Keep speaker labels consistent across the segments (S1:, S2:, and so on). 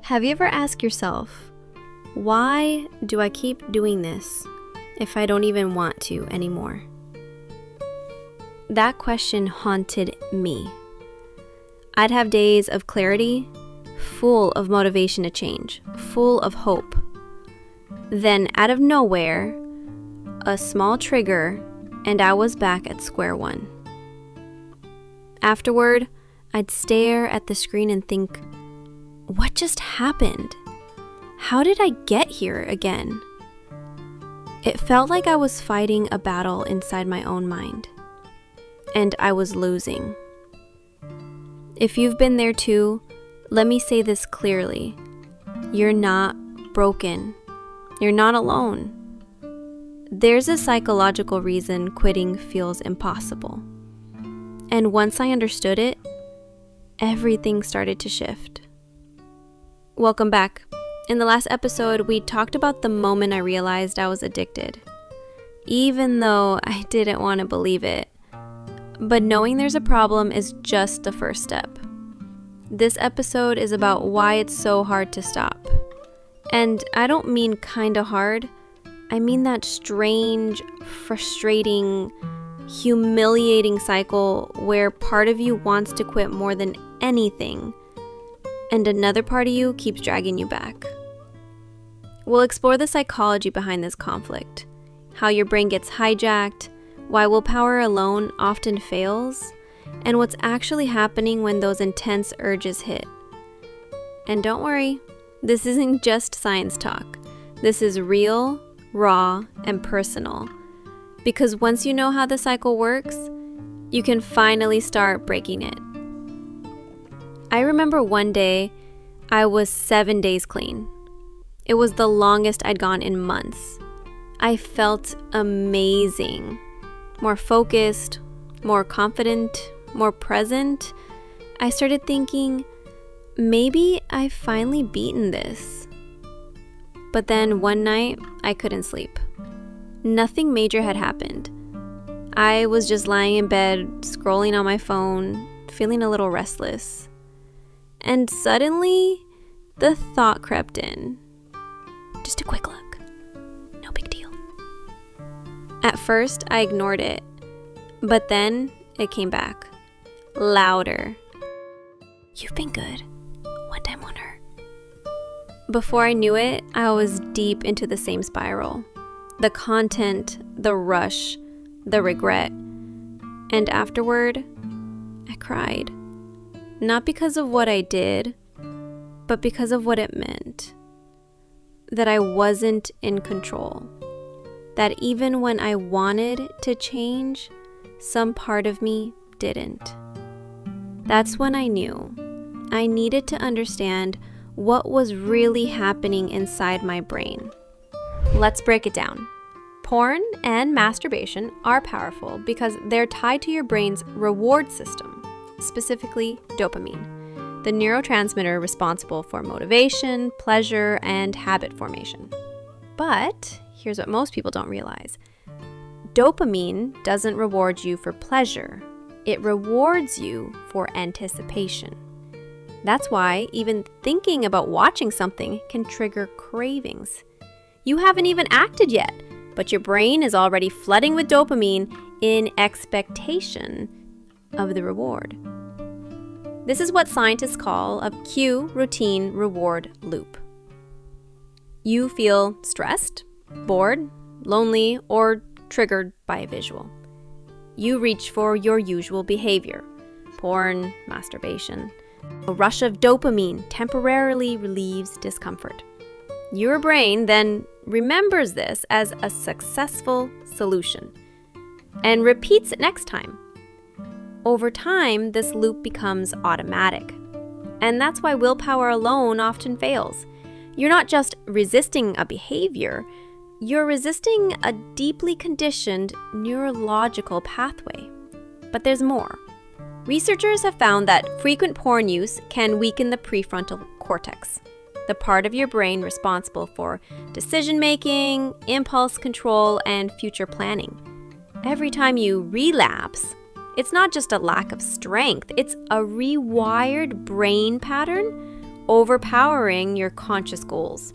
S1: Have you ever asked yourself, why do I keep doing this if I don't even want to anymore? That question haunted me. I'd have days of clarity, full of motivation to change, full of hope. Then, out of nowhere, a small trigger, and I was back at square one. Afterward, I'd stare at the screen and think, what just happened? How did I get here again? It felt like I was fighting a battle inside my own mind, and I was losing. If you've been there too, let me say this clearly. You're not broken. You're not alone. There's a psychological reason quitting feels impossible. And once I understood it, everything started to shift. Welcome back. In the last episode, we talked about the moment I realized I was addicted, even though I didn't want to believe it. But knowing there's a problem is just the first step. This episode is about why it's so hard to stop. And I don't mean kinda hard. I mean that strange, frustrating, humiliating cycle where part of you wants to quit more than anything, and another part of you keeps dragging you back. We'll explore the psychology behind this conflict, how your brain gets hijacked, why willpower alone often fails, and what's actually happening when those intense urges hit. And don't worry, this isn't just science talk. This is real, raw, and personal. Because once you know how the cycle works, you can finally start breaking it. I remember one day, I was 7 days clean. It was the longest I'd gone in months. I felt amazing. More focused, more confident, more present. I started thinking, maybe I've finally beaten this. But then one night, I couldn't sleep. Nothing major had happened. I was just lying in bed, scrolling on my phone, feeling a little restless. And suddenly, the thought crept in. Just a quick look. No big deal. At first, I ignored it. But then, it came back. Louder. You've been good. One time won't hurt. Before I knew it, I was deep into the same spiral. The content, the rush, the regret. And afterward, I cried. Not because of what I did, but because of what it meant. That I wasn't in control. That even when I wanted to change, some part of me didn't. That's when I knew I needed to understand what was really happening inside my brain. Let's break it down. Porn and masturbation are powerful because they're tied to your brain's reward system. Specifically dopamine, the neurotransmitter responsible for motivation, pleasure, and habit formation. But here's what most people don't realize. Dopamine doesn't reward you for pleasure. It rewards you for anticipation. That's why even thinking about watching something can trigger cravings. You haven't even acted yet, but your brain is already flooding with dopamine in expectation of the reward. This is what scientists call a cue routine reward loop. You feel stressed, bored, lonely, or triggered by a visual. You reach for your usual behavior, porn, masturbation. A rush of dopamine temporarily relieves discomfort. Your brain then remembers this as a successful solution and repeats it next time. Over time, this loop becomes automatic. And that's why willpower alone often fails. You're not just resisting a behavior, you're resisting a deeply conditioned neurological pathway. But there's more. Researchers have found that frequent porn use can weaken the prefrontal cortex, the part of your brain responsible for decision-making, impulse control, and future planning. Every time you relapse, it's not just a lack of strength, it's a rewired brain pattern overpowering your conscious goals.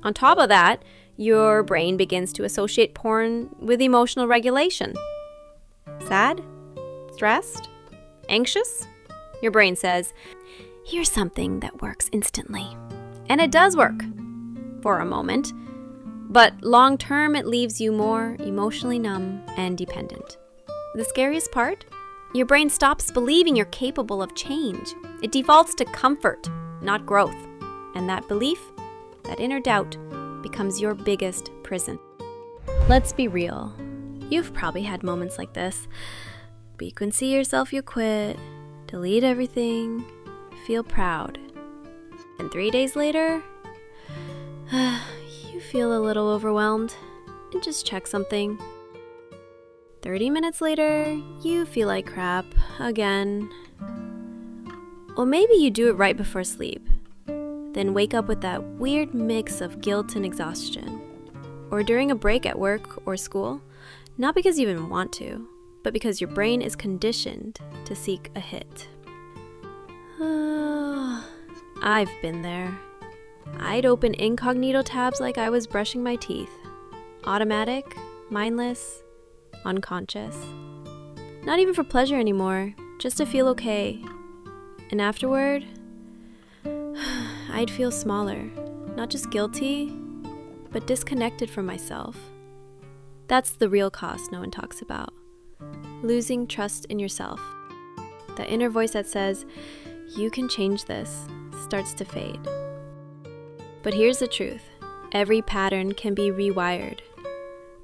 S1: On top of that, your brain begins to associate porn with emotional regulation. Sad? Stressed? Anxious? Your brain says, here's something that works instantly. And it does work. For a moment. But long term, it leaves you more emotionally numb and dependent. The scariest part? Your brain stops believing you're capable of change. It defaults to comfort, not growth. And that belief, that inner doubt, becomes your biggest prison. Let's be real. You've probably had moments like this. But you can see yourself, you quit, delete everything, feel proud. And 3 days later, you feel a little overwhelmed and just check something. 30 minutes later, you feel like crap again. Or maybe you do it right before sleep, then wake up with that weird mix of guilt and exhaustion. Or during a break at work or school, not because you even want to, but because your brain is conditioned to seek a hit. I've been there. I'd open incognito tabs like I was brushing my teeth. Automatic, mindless, unconscious. Not even for pleasure anymore, just to feel okay. And afterward, I'd feel smaller. Not just guilty, but disconnected from myself. That's the real cost no one talks about. Losing trust in yourself. The inner voice that says, you can change this, starts to fade. But here's the truth. Every pattern can be rewired.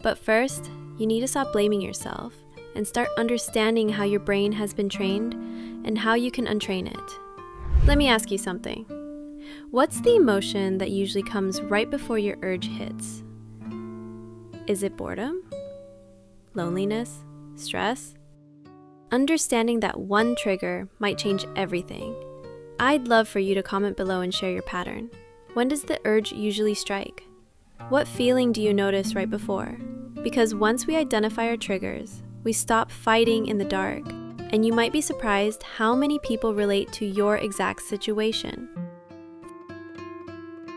S1: But first, you need to stop blaming yourself and start understanding how your brain has been trained and how you can untrain it. Let me ask you something. What's the emotion that usually comes right before your urge hits? Is it boredom? Loneliness? Stress? Understanding that one trigger might change everything. I'd love for you to comment below and share your pattern. When does the urge usually strike? What feeling do you notice right before? Because once we identify our triggers, we stop fighting in the dark, and you might be surprised how many people relate to your exact situation.